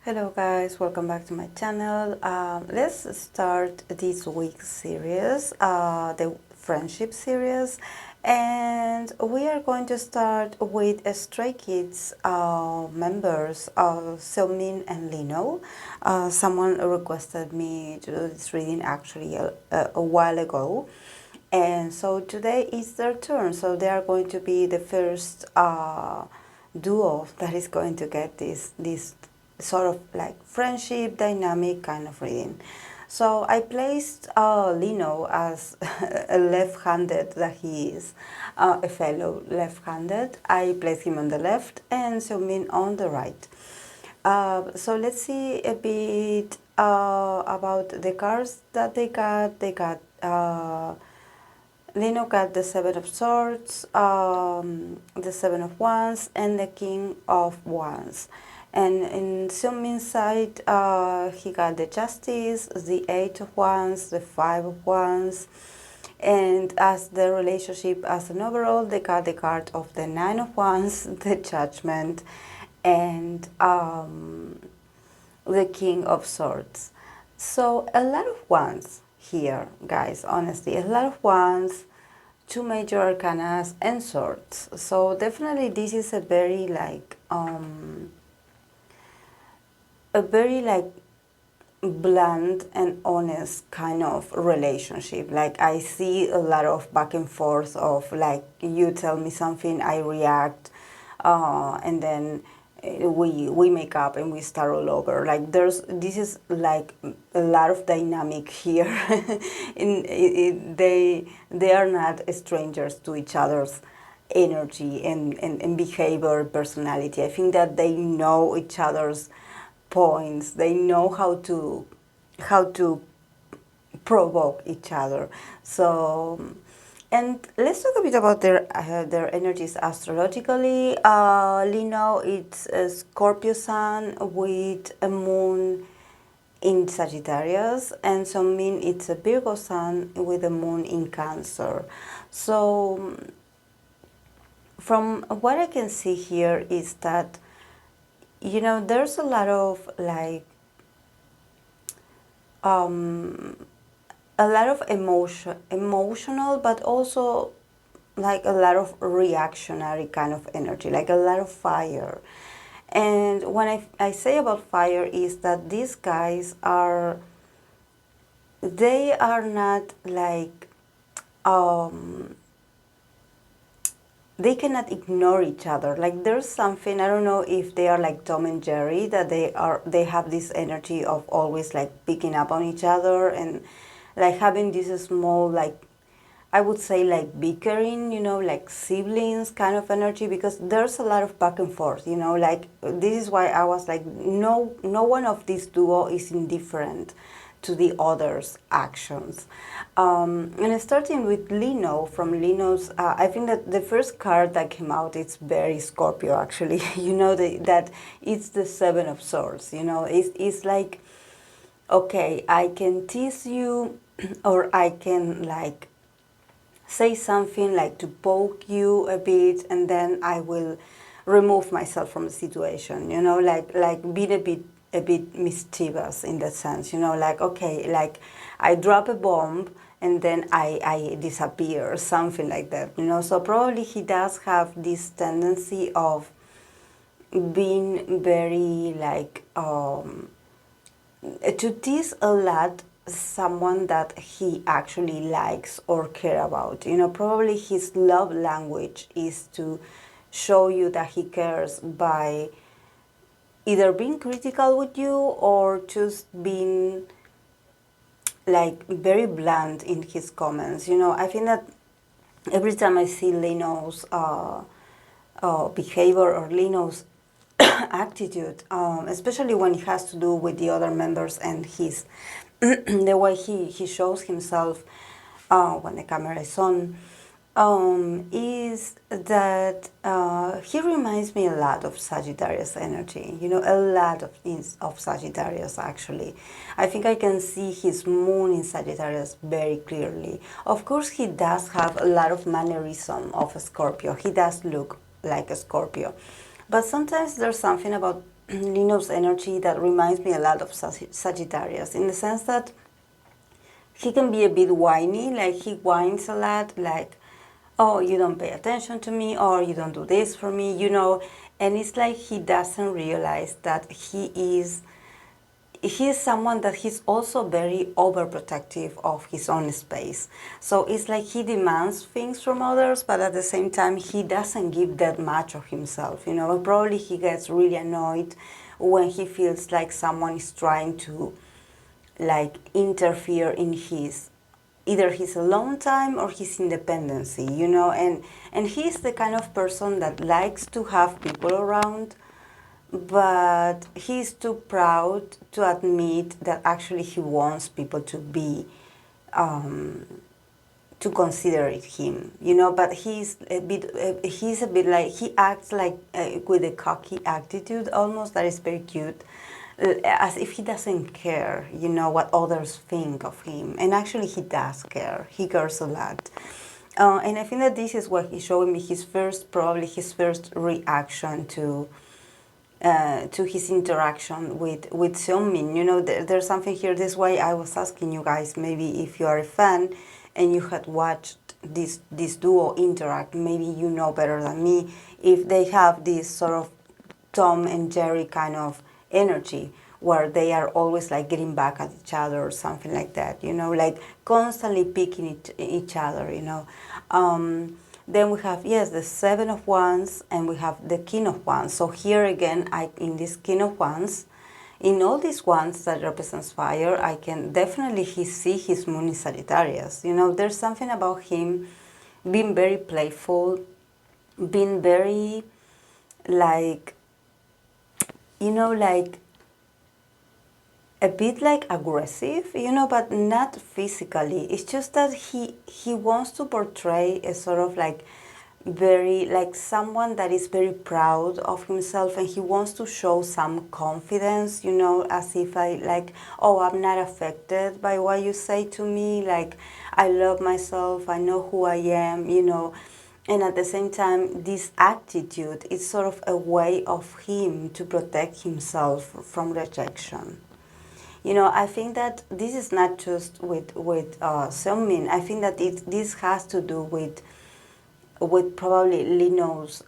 Hello guys, welcome back to my channel. Let's start this week's series, the friendship series, and we are going to start with Stray Kids members, Seungmin and Lee Know. Someone requested me to do this reading actually a while ago, and so today is their turn. So they are going to be the first duo that is going to get this sort of like friendship dynamic kind of reading. So I placed Lee Know as a left-handed that he is, a fellow left-handed. I placed him on the left and Seungmin on the right. So let's see a bit about the cards that they got. They got Lee Know got the Seven of Swords, the Seven of Wands, and the King of Wands. And in Seungmin's side, he got the Justice, the Eight of Wands, the Five of Wands. And as the relationship as an overall, they got the card of the Nine of Wands, the Judgment, and the King of Swords. So a lot of wands here, guys, honestly. A lot of wands, two major arcanas, and swords. So definitely this is a very like blunt and honest kind of relationship. Like I see a lot of back and forth of like you tell me something, I react, and then we make up and we start all over. Like this is like a lot of dynamic here. They are not strangers to each other's energy and behavior, personality. I think that they know each other's points. They know how to provoke each other. So, and let's talk a bit about their energies astrologically. Lee Know, it's a Scorpio sun with a moon in Sagittarius, and Seungmin, it's a Virgo sun with a moon in Cancer. So from what I can see here is that, you know, there's a lot of like a lot of emotional, but also like a lot of reactionary kind of energy, like a lot of fire. And when I say about fire is that these guys they are not like they cannot ignore each other. Like there's something, I don't know if they are like Tom and Jerry, that they have this energy of always like picking up on each other and like having this small, like I would say like bickering, you know, like siblings kind of energy, because there's a lot of back and forth, you know, like this is why I was like, no one of these duo is indifferent to the other's actions. And starting with Lee Know, from Lee Know's, I think that the first card that came out, it's very Scorpio actually. You know, that it's the Seven of Swords, you know, it's like, okay, I can tease you or I can like say something like to poke you a bit, and then I will remove myself from the situation, you know, like being a bit mischievous in that sense, you know, like, okay, like I drop a bomb and then I disappear, something like that, you know. So probably he does have this tendency of being very like to tease a lot someone that he actually likes or care about. You know, probably his love language is to show you that he cares by either being critical with you or just being like very blunt in his comments. You know, I think that every time I see Lee Know's behavior or Lee Know's attitude, especially when it has to do with the other members and his the way he shows himself when the camera is on, is that he reminds me a lot of Sagittarius energy, you know, a lot of Sagittarius actually. I think I can see his moon in Sagittarius very clearly. Of course, he does have a lot of mannerism of a Scorpio. He does look like a Scorpio. But sometimes there's something about Lee Know's energy that reminds me a lot of Sagittarius, in the sense that he can be a bit whiny, like he whines a lot, like, oh, you don't pay attention to me, or you don't do this for me, you know. And it's like he doesn't realize that he is someone that he's also very overprotective of his own space. So it's like he demands things from others, but at the same time, he doesn't give that much of himself. You know, probably he gets really annoyed when he feels like someone is trying to like interfere in his either his alone time or his independency, you know. And he's the kind of person that likes to have people around, but he's too proud to admit that actually he wants people to be to consider it him, you know. But he's a bit like, he acts like with a cocky attitude almost, that is very cute, as if he doesn't care, you know, what others think of him. And actually he does care, he cares a lot. And I think that this is what he's showing me, probably his first reaction to his interaction with Seungmin. You know, there's something here. This way I was asking you guys, maybe if you are a fan and you had watched this duo interact, maybe you know better than me if they have this sort of Tom and Jerry kind of energy, where they are always like getting back at each other or something like that, you know, like constantly picking each other, you know. Then we have, yes, the Seven of Wands, and we have the King of Wands. So here again, in this King of Wands, in all these wands that represents fire, I can definitely see his moon in Sagittarius. You know, there's something about him being very playful, being very, like, you know, like a bit like aggressive, you know, but not physically. It's just that he wants to portray a sort of like very, like someone that is very proud of himself, and he wants to show some confidence, you know, as if like, oh, I'm not affected by what you say to me, like I love myself, I know who I am, you know. And at the same time, this attitude is sort of a way of him to protect himself from rejection. You know, I think that this is not just with Seungmin. I think that this has to do with probably Lee Know's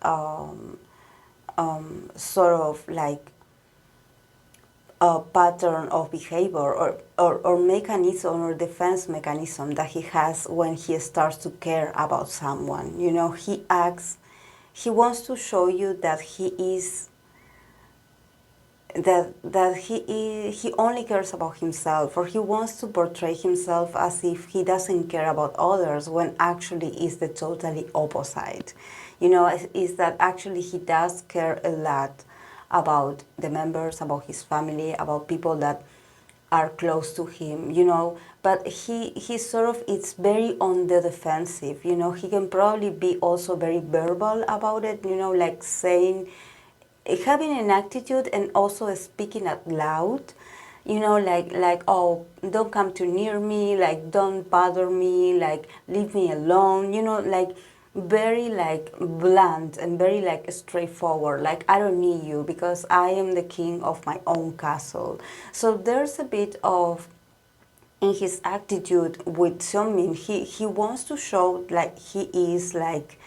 sort of like a pattern of behavior or mechanism or defense mechanism that he has when he starts to care about someone. You know, he wants to show you that he is he only cares about himself, or he wants to portray himself as if he doesn't care about others, when actually is the totally opposite. You know, is that actually he does care a lot about the members, about his family, about people that are close to him, you know. But he sort of, it's very on the defensive, you know. He can probably be also very verbal about it, you know, like saying, having an attitude and also speaking out loud, you know, like, oh, don't come too near me, like, don't bother me, like, leave me alone, you know, like, very, like, blunt and very, like, straightforward, like, I don't need you because I am the king of my own castle. So there's a bit of, in his attitude with Seungmin, he wants to show, like, he is, like,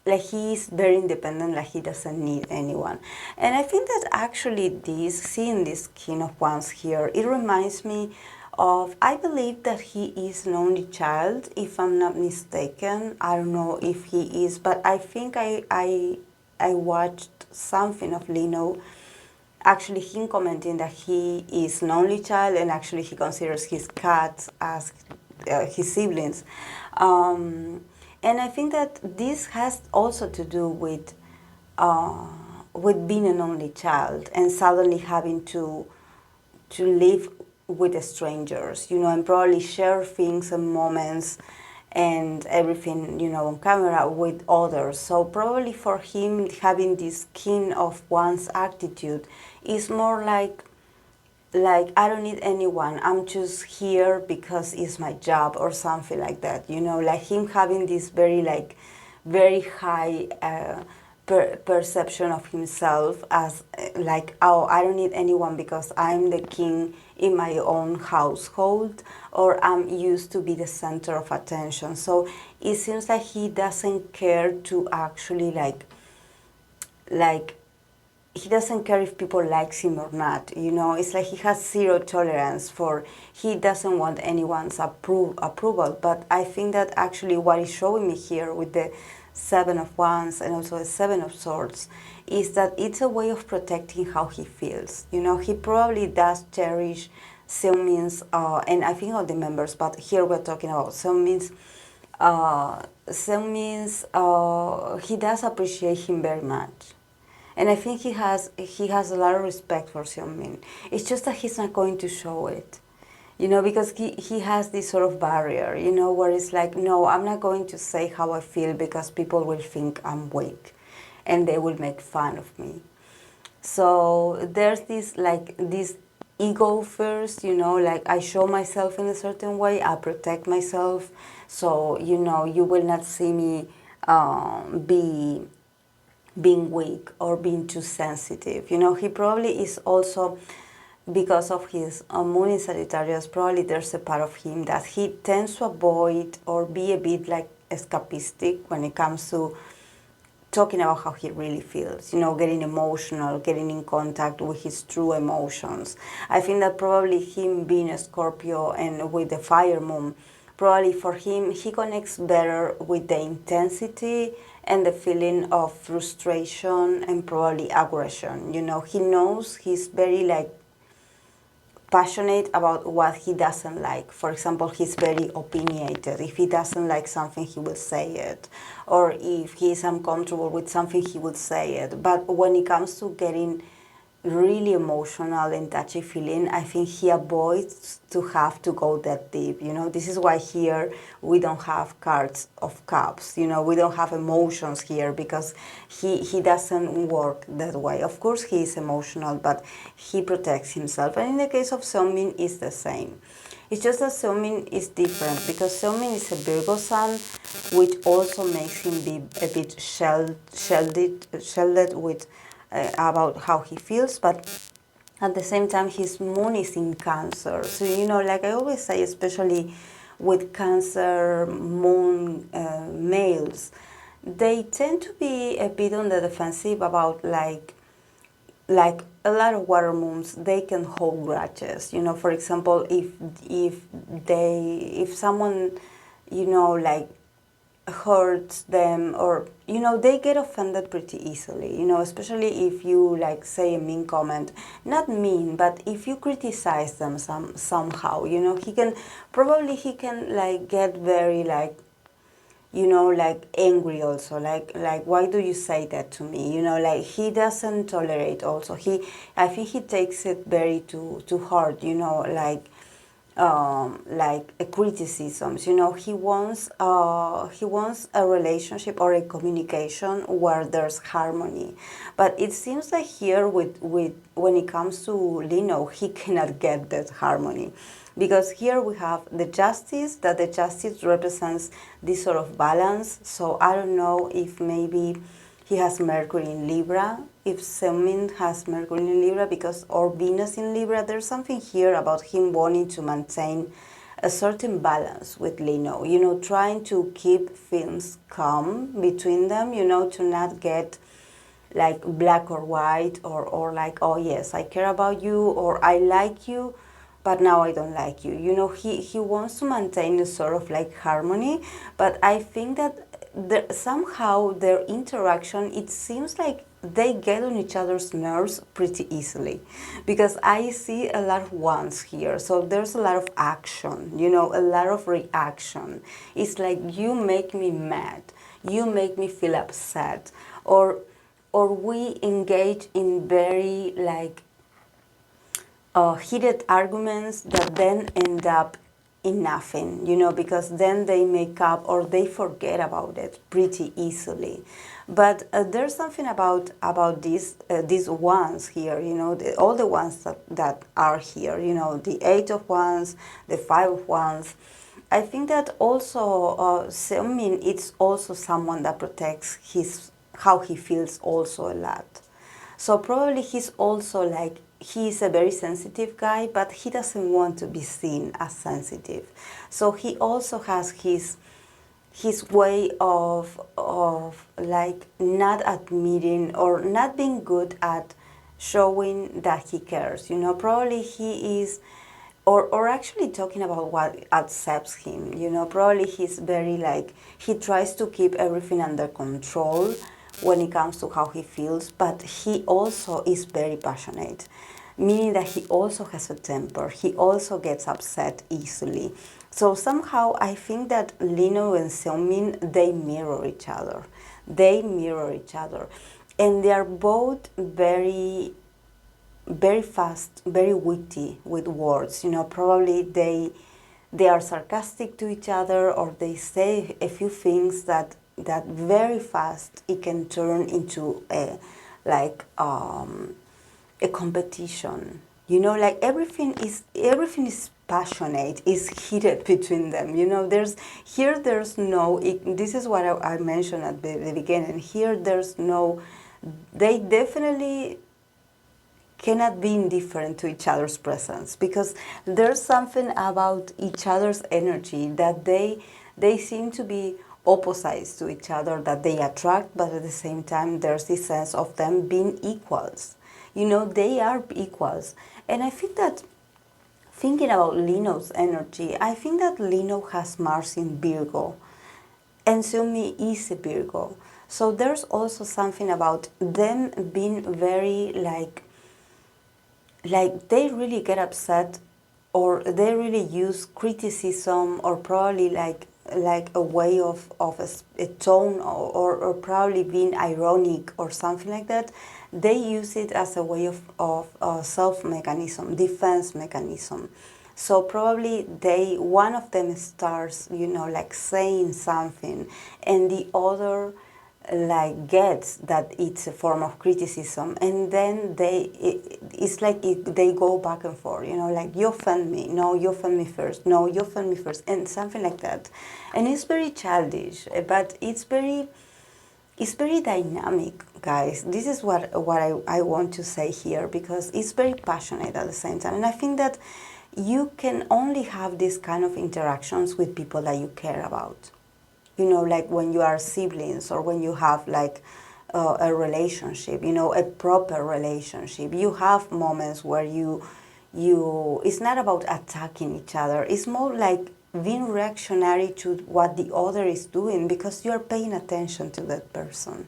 he is very independent, like he doesn't need anyone. And I think that actually seeing this King of Wands here, it reminds me of, I believe that he is an only child, if I'm not mistaken. I don't know if he is, but I think I watched something of Lee Know, actually him commenting that he is an only child, and actually he considers his cats as his siblings. And I think that this has also to do with being an only child and suddenly having to live with strangers, you know, and probably share things and moments and everything, you know, on camera with others. So probably for him, having this King of Wands attitude is more like I don't need anyone, I'm just here because it's my job or something like that, you know, like him having this very, like, very high perception of himself as like, oh, I don't need anyone because I'm the king in my own household, or I'm used to be the center of attention. So it seems like he doesn't care to actually like he doesn't care if people likes him or not. It's like he has zero tolerance for, he doesn't want anyone's approval. But I think that actually what is showing me here with the Seven of Wands and also the Seven of Swords is that it's a way of protecting how he feels. He probably does cherish Seungmin's, and I think all the members, but here we're talking about Seungmin's. He does appreciate him very much. And I think he has a lot of respect for Seungmin. It's just that he's not going to show it, because he has this sort of barrier, where it's like, no, I'm not going to say how I feel because people will think I'm weak, and they will make fun of me. So there's this ego first, like I show myself in a certain way, I protect myself, so you will not see me being weak or being too sensitive. He probably is also, because of his moon in Sagittarius, probably there's a part of him that he tends to avoid or be a bit like escapistic when it comes to talking about how he really feels, getting emotional, getting in contact with his true emotions. I think that probably him being a Scorpio and with the fire moon, probably for him, he connects better with the intensity and the feeling of frustration and probably aggression. He knows he's very passionate about what he doesn't like. For example, he's very opinionated. If he doesn't like something, he will say it. Or if he's uncomfortable with something, he will say it. But when it comes to getting really emotional and touchy feeling, I think he avoids to have to go that deep. This is why here we don't have cards of cups. We don't have emotions here because he doesn't work that way. Of course he is emotional, but he protects himself. And in the case of Seungmin, it's the same. It's just that Seungmin is different because Seungmin is a Virgo sun, which also makes him be a bit shielded with about how he feels, but at the same time his moon is in Cancer. So like I always say, especially with Cancer moon males, they tend to be a bit on the defensive about like a lot of water moons, they can hold grudges. For example, if someone like hurts them, or they get offended pretty easily, especially if you like say a mean comment, not mean, but if you criticize them somehow, he can like get very like angry also, like why do you say that to me, like he doesn't tolerate also. I think he takes it very too hard, like criticisms. He wants a relationship or a communication where there's harmony. But it seems like here with when it comes to Lee Know, he cannot get that harmony. Because here we have the Justice, that the Justice represents this sort of balance. So I don't know if maybe he has Mercury in Libra, if Seungmin has Mercury in Libra, because or Venus in Libra. There's something here about him wanting to maintain a certain balance with Lee Know, trying to keep things calm between them, to not get like black or white, or like, oh yes, I care about you, or I like you, but now I don't like you. He wants to maintain a sort of like harmony, but I think that somehow their interaction, it seems like they get on each other's nerves pretty easily, because I see a lot of wands here. So there's a lot of action, a lot of reaction. It's like you make me mad, you make me feel upset, or we engage in very like heated arguments that then end up in nothing, because then they make up or they forget about it pretty easily. But there's something about these wands here, all the ones that are here, the Eight of Wands, the Five of Wands. I think that also Seungmin, it's also someone that protects how he feels also a lot. So probably he's also like, he's a very sensitive guy, but he doesn't want to be seen as sensitive. So he also has his way of like not admitting or not being good at showing that he cares. You know, probably he is, or actually talking about what accepts him. You know, probably he's very like, he tries to keep everything under control when it comes to how he feels, but he also is very passionate, meaning that he also has a temper. He also gets upset easily. So somehow I think that Lee Know and Seungmin, they mirror each other. They mirror each other. And they are both very, very fast, very witty with words. You know, probably they are sarcastic to each other, or they say a few things that very fast it can turn into a like a competition. You know, like everything is passionate, is heated between them. You know, there's no, this is what I mentioned at the beginning. Here there's no, they definitely cannot be indifferent to each other's presence, because there's something about each other's energy that they seem to be opposites to each other, that they attract, but at the same time there's this sense of them being equals. You know, they are equals. And I think that, thinking about Lee Know's energy, I think that Lee Know has Mars in Virgo, and Seungmin is a Virgo. So there's also something about them being very like they really get upset, or they really use criticism, or probably like a way of a tone, or probably being ironic or something like that. They use it as a way of self mechanism, defense mechanism. So probably one of them starts, you know, like saying something, and the other like gets that it's a form of criticism, and then it's like they go back and forth, you know, like, you offend me, no, you offend me first, no, you offend me first, and something like that. And it's very childish, but it's very dynamic, guys. This is what I want to say here, because it's very passionate at the same time. And I think that you can only have these kind of interactions with people that you care about. You know, like when you are siblings, or when you have like a relationship, you know, a proper relationship. You have moments where it's not about attacking each other. It's more like being reactionary to what the other is doing, because you are paying attention to that person.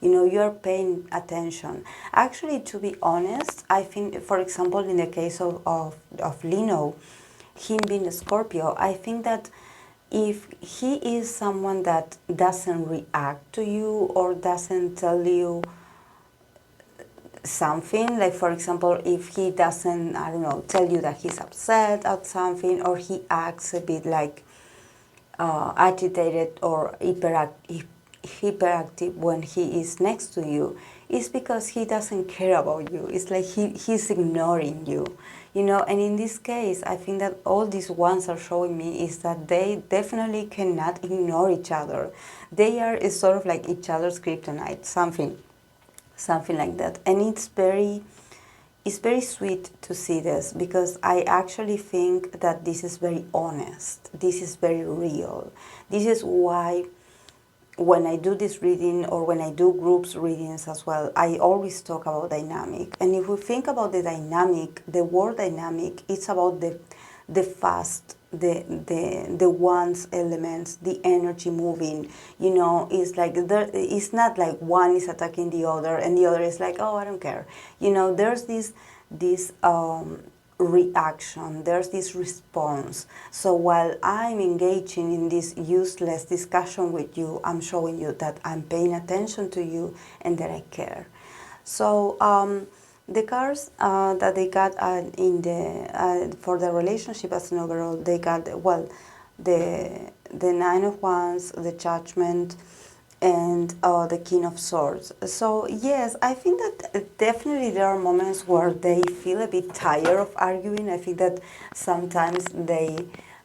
You know, you are paying attention. Actually, to be honest, I think, for example, in the case of Lee Know, him being a Scorpio, I think that if he is someone that doesn't react to you, or doesn't tell you something, like, for example, if he doesn't, I don't know, tell you that he's upset at something, or he acts a bit like agitated or hyperactive when he is next to you, it's because he doesn't care about you. It's like he's ignoring you, you know. And in this case, I think that all these ones are showing me is that they definitely cannot ignore each other. They are sort of like each other's kryptonite, something like that. And it's very sweet to see this, because I actually think that this is very honest. This is very real. This is why when I do this reading, or when I do groups readings as well, I always talk about dynamic. And if we think about the dynamic, the word dynamic, it's about the fast, the one's elements, the energy moving. You know, it's like it's not like one is attacking the other and the other is like, oh, I don't care. You know, there's this reaction, there's this response. So while I'm engaging in this useless discussion with you, I'm showing you that I'm paying attention to you and that I care. So the cards that they got in the for the relationship as an overall, they got, well, the Nine of Wands, the Judgment, and the King of Swords. So yes, I think that definitely there are moments where they feel a bit tired of arguing. I think that sometimes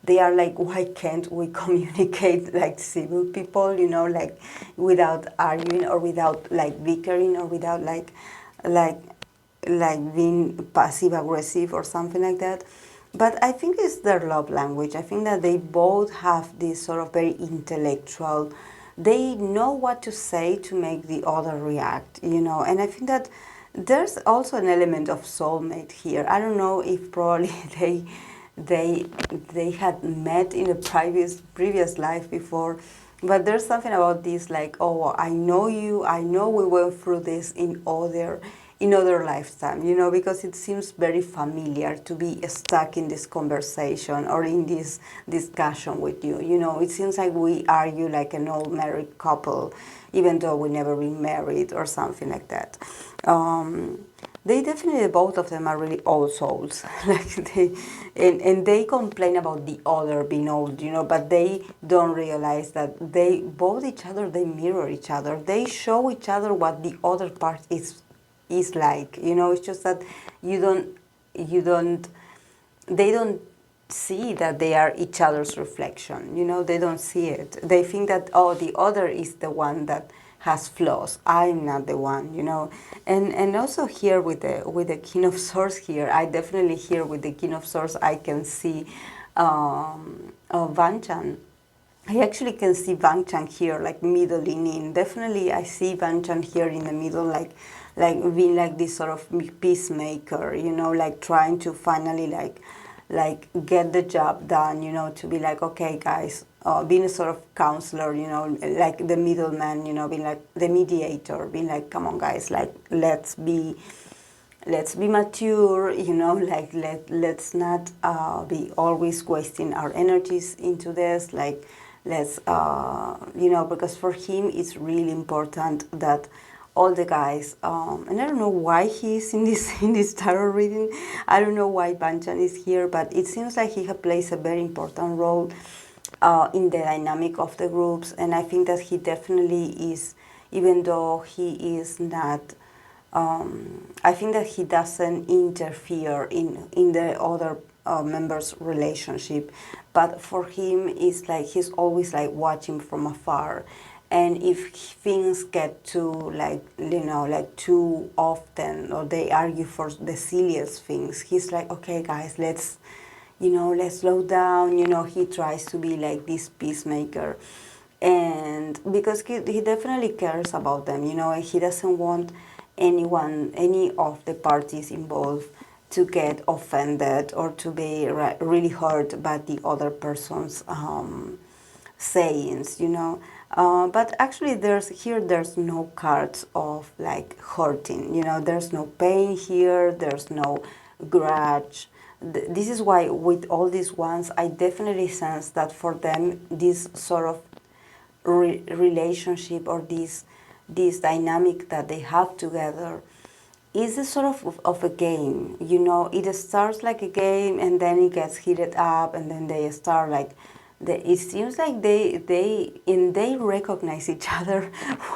they are like, why can't we communicate like civil people, you know, like without arguing or without like bickering or without like like being passive aggressive or something like that. But I think it's their love language. I think that they both have this sort of very intellectual, they know what to say to make the other react, you know. And I think that there's also an element of soulmate here. I don't know if probably they they had met in a previous life before, but there's something about this like, oh, I know you, I know we went through this in other lifetime, you know, because it seems very familiar to be stuck in this conversation or in this discussion with you. You know, it seems like we argue like an old married couple, even though we never been married or something like that. They definitely, both of them are really old souls. Like and they complain about the other being old, you know, but they don't realize that they both each other, they mirror each other. They show each other what the other part is like, you know. It's just that you don't they don't see that they are each other's reflection, you know. They don't see it. They think that, oh, the other is the one that has flaws, I'm not the one, you know. And also here with the King of Swords here, I definitely here with the King of Swords I can see Van Chan. I actually can see Van Chan here, like middling in. Definitely, I see Van Chan here in the middle, like being like this sort of peacemaker, you know, like trying to finally like get the job done, you know, to be like, okay, guys, being a sort of counselor, you know, like the middleman, you know, being like the mediator, being like, come on, guys, like let's be mature, you know, like let's not be always wasting our energies into this, like let's you know, because for him it's really important that all the guys and I don't know why he's in this in this tarot reading. I don't know why Banchan is here, but it seems like he plays a very important role in the dynamic of the groups. And I think that he definitely is, even though he is not I think that he doesn't interfere in the other members' relationship, but for him it's like he's always like watching from afar. And if things get too like, you know, like too often, or they argue for the silliest things, he's like, okay, guys, let's, you know, let's slow down. You know, he tries to be like this peacemaker, and because he definitely cares about them, you know, and he doesn't want any of the parties involved to get offended or to be really hurt by the other person's sayings, you know. But actually there's no cards of like hurting, you know. There's no pain here, there's no grudge. This is why with all these ones I definitely sense that for them this sort of relationship or this dynamic that they have together is a sort of a game, you know. It starts like a game and then it gets heated up and then they start like it seems like they recognize each other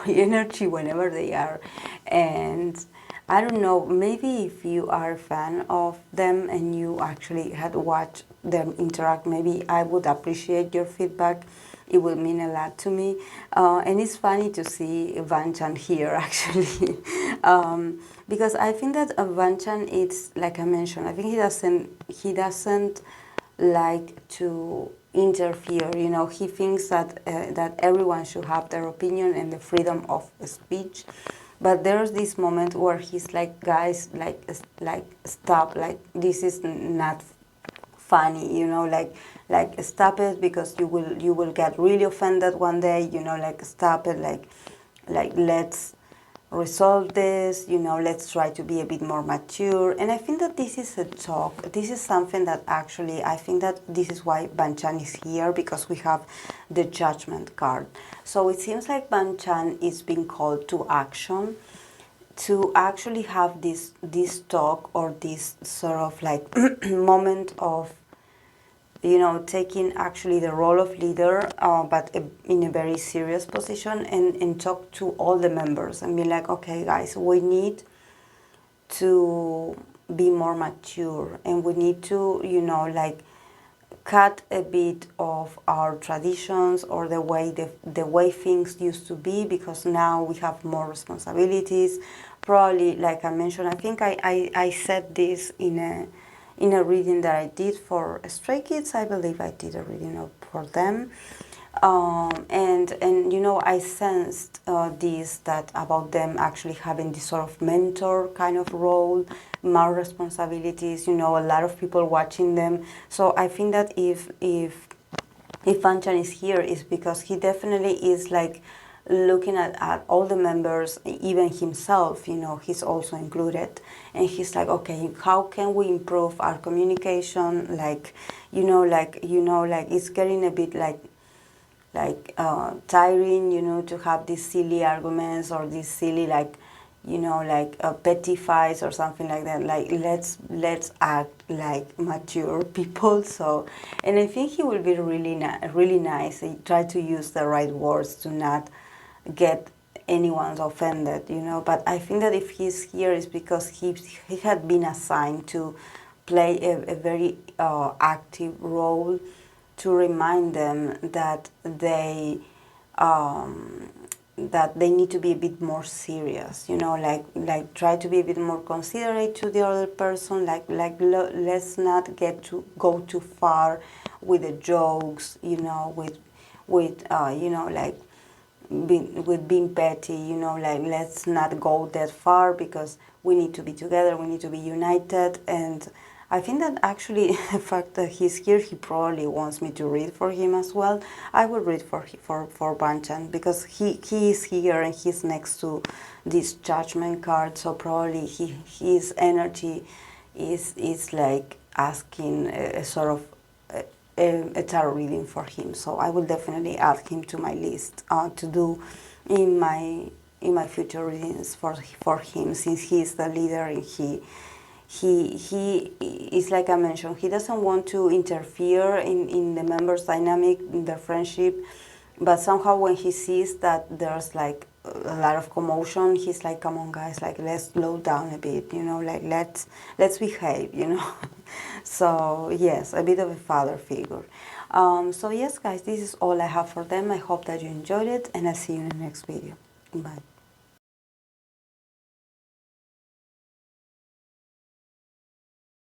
energy whenever they are. And I don't know, maybe if you are a fan of them and you actually had watched them interact, maybe I would appreciate your feedback. It would mean a lot to me. And it's funny to see Van Chan here, actually. Because I think that Van Chan, it's like I mentioned, I think he doesn't like to interfere, you know. He thinks that that everyone should have their opinion and the freedom of speech. But there's this moment where he's like, guys, like stop, like this is not funny, you know, like stop it, because you will get really offended one day, you know, like stop it, like let's resolve this, you know, let's try to be a bit more mature. And I think that this is a talk, this is something that actually, I think that this is why Banchan is here, because we have the Judgment card. So it seems like Banchan is being called to action, to actually have this talk or this sort of like moment of, you know, taking actually the role of leader, but in a very serious position, and talk to all the members and be like, okay, guys, we need to be more mature, and we need to, you know, like cut a bit of our traditions or the way things used to be, because now we have more responsibilities. Probably, like I mentioned, I think I said this in a reading that I did for Stray Kids. I believe I did a reading for them. And you know, I sensed this, that about them actually having this sort of mentor kind of role, more responsibilities, you know, a lot of people watching them. So I think that if Fanchan is here, is because he definitely is like looking at all the members, even himself, you know, he's also included, and he's like, okay, how can we improve our communication, like, like it's getting a bit like tiring, you know, to have these silly arguments or these silly, like, you know, like petty fights or something like that. Like, let's act like mature people. So, and I think he will be really nice. He try to use the right words to not get anyone's offended, you know. But I think that if he's here, is because he had been assigned to play a very active role, to remind them that they need to be a bit more serious, you know, like try to be a bit more considerate to the other person, let's not go too far with the jokes, you know, with you know, like being petty, you know, like let's not go that far, because we need to be together, we need to be united. And I think that actually the fact that he's here, he probably wants me to read for him as well. I will read for Banchan, because he is here and he's next to this judgment card, so probably his energy is like asking a sort of a tarot reading for him. So I will definitely add him to my list to do in my future readings for him, since he is the leader, and he is, like I mentioned, he doesn't want to interfere in the members' dynamic, in their friendship, but somehow when he sees that there's like a lot of commotion, he's like, come on guys, like let's slow down a bit, you know, like let's behave, you know. So yes, a bit of a father figure. So yes guys, this is all I have for them. I hope that you enjoyed it, and I'll see you in the next video. Bye.